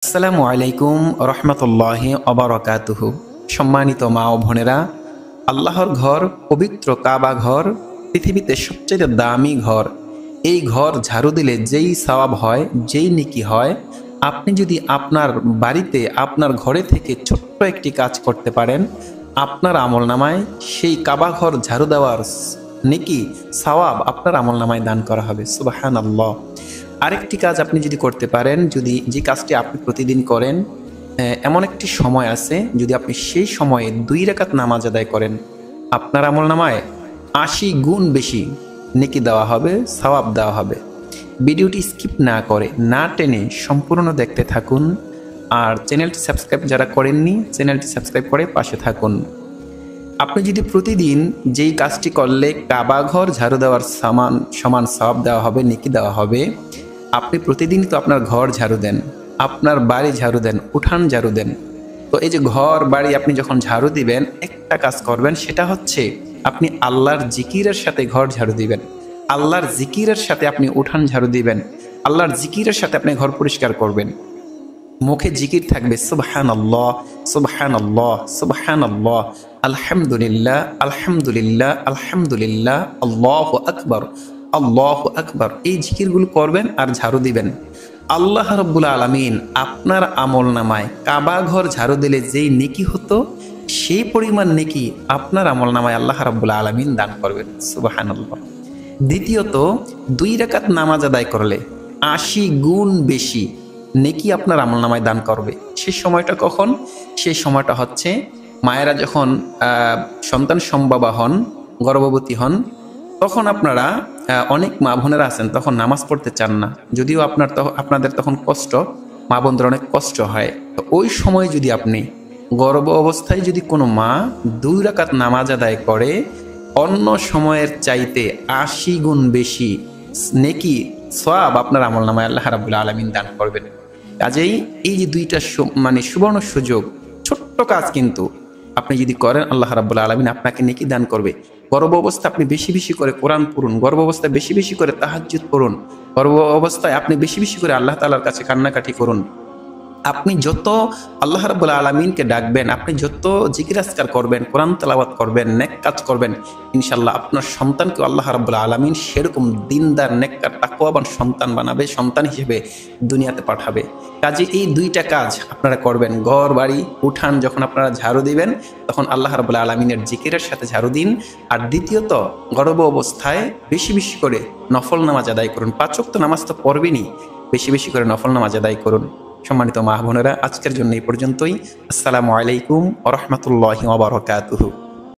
আসসালামু আলাইকুম রহমতুল্লাহি অবরকাতুহু। সম্মানিত মা ও বোনেরা, আল্লাহর ঘর, পবিত্র কাবা ঘর, পৃথিবীতে সবচেয়ে দামি ঘর। এই ঘর ঝাড়ু দিলে যেই সওয়াব হয়, যেই নেকি হয়, আপনি যদি আপনার বাড়িতে, আপনার ঘরে থেকে ছোট্ট একটি কাজ করতে পারেন, আপনার আমলনামায় সেই কাবা ঘর ঝাড়ু দেওয়ার নেকি, সওয়াব আপনার আমলনামায় দান করা হবে। সুবহানাল্লাহ। আরেকটি কাজ আপনি যদি করতে পারেন, যদি যে কাজটি আপনি প্রতিদিন করেন, এমন একটি সময় আছে, যদি আপনি সেই সময়ে 2 রাকাত নামাজ আদায় করেন, আপনার আমলনামায় 80 গুণ বেশি নেকি দেওয়া হবে, সওয়াব দেওয়া হবে। ভিডিওটি স্কিপ না করে, না টেনে সম্পূর্ণ দেখতে থাকুন। আর চ্যানেলটি সাবস্ক্রাইব যারা করেননি, চ্যানেলটি সাবস্ক্রাইব করে পাশে থাকুন। আপনি যদি প্রতিদিন যেই কাজটি করলে কাবা ঘর ঝাড়ু দেওয়ার সমান সওয়াব দেওয়া হবে, নেকি দেওয়া হবে, আপনি প্রতিদিনই তো আপনার ঘর ঝাড়ু দেন, আপনার বাড়ি ঝাড়ু দেন, উঠান ঝাড়ু দেন। তো এই যে ঘর বাড়ি আপনি যখন ঝাড়ু দিবেন, একটা কাজ করবেন, সেটা হচ্ছে আপনি আল্লাহর জিকিরের সাথে ঘর ঝাড়ু দিবেন, আল্লাহর জিকিরের সাথে আপনি উঠান ঝাড়ু দিবেন, আল্লাহর জিকিরের সাথে আপনি ঘর পরিষ্কার করবেন। মুখে জিকির থাকবে সুবহানাল্লাহ, সুবহানাল্লাহ, সুবহানাল্লাহ, আলহামদুলিল্লাহ, আলহামদুলিল্লাহ, আলহামদুলিল্লাহ, আল্লাহু আকবার, আল্লাহু আকবার। এই জিকিরগুলো করবেন আর ঝাড়ু দিবেন। আল্লাহ রাব্বুল আলামিন আপনার আমলনামায় কাবা ঘর ঝাড়ু দিলে যেই নেকি হতো, সেই পরিমাণ নেকি আপনার আমলনামায় আল্লাহ রাব্বুল আলামিন দান করবেন। সুবহানাল্লাহ। দ্বিতীয়ত, 2 রাকাত নামাজ আদায় করলে 80 গুণ বেশি নেকি আপনার আমলনামায় দান করবে। সেই সময়টা কখন? সেই সময়টা হচ্ছে মায়েরা যখন সন্তান সম্ভবা হন, গর্ভবতী হন, তখন আপনারা অনেক মা বোনেরা আছেন, তখন নামাজ পড়তে চান না, যদিও আপনাদের তখন কষ্ট, মা বোনদের অনেক কষ্ট হয়। তো ওই সময় যদি আপনি গর্ভ অবস্থায় যদি কোনো মা 2 রাকাত নামাজ আদায় করে, অন্য সময়ের চাইতে 80 গুণ বেশি নেকি, সওয়াব আপনার আমলনামায় আল্লাহ রাব্বুল আলামিন দান করবেন। কাজেই এই যে 2টা সুবর্ণ সুযোগ, ছোট্ট কাজ, কিন্তু আপনি যদি করেন, আল্লাহ রাব্বুল আলামিন আপনাকে নেকি দান করবে। গর্ভ অবস্থা আপনি বেশি বেশি করে কোরআন পড়ুন, গর্ভ অবস্থায় বেশি বেশি করে তাহাজ্জুদ পড়ুন, গর্ভ অবস্থায় আপনি বেশি বেশি করে আল্লাহ তাআলার কাছে কান্নাকাটি করুন। আপনি যত আল্লাহ রাব্বুল আলামিনকে ডাকবেন, আপনি যত জিকির আজকার করবেন, কোরআন তেলাওয়াত করবেন, নেক কাজ করবেন, ইনশাআল্লাহ আপনার সন্তানকে আল্লাহ রাব্বুল আলামিন সেরকম দিনদার, নেককার, তাকওয়াবান সন্তান বানাবে, সন্তান হিসেবে দুনিয়াতে পাঠাবে। কাজে এই 2টা কাজ আপনারা করবেন। ঘর বাড়ি উঠান যখন আপনারা ঝাড়ু দিবেন, তখন আল্লাহ রাব্বুল আলামিনের জিকিরের সাথে ঝাড়ু দিন। আর দ্বিতীয়ত, গর্ভ অবস্থায় বেশি বেশি করে নফল নামাজ আদায় করুন। 5 ওয়াক্ত নামাজ তো পড়বেনই, বেশি বেশি করে নফল নামাজ আদায় করুন। সম্মানিত মা বোনেরা, আজকের জন্য এই পর্যন্তই। আসসালামু আলাইকুম ওয়া রাহমাতুল্লাহি ওয়া বারাকাতুহু।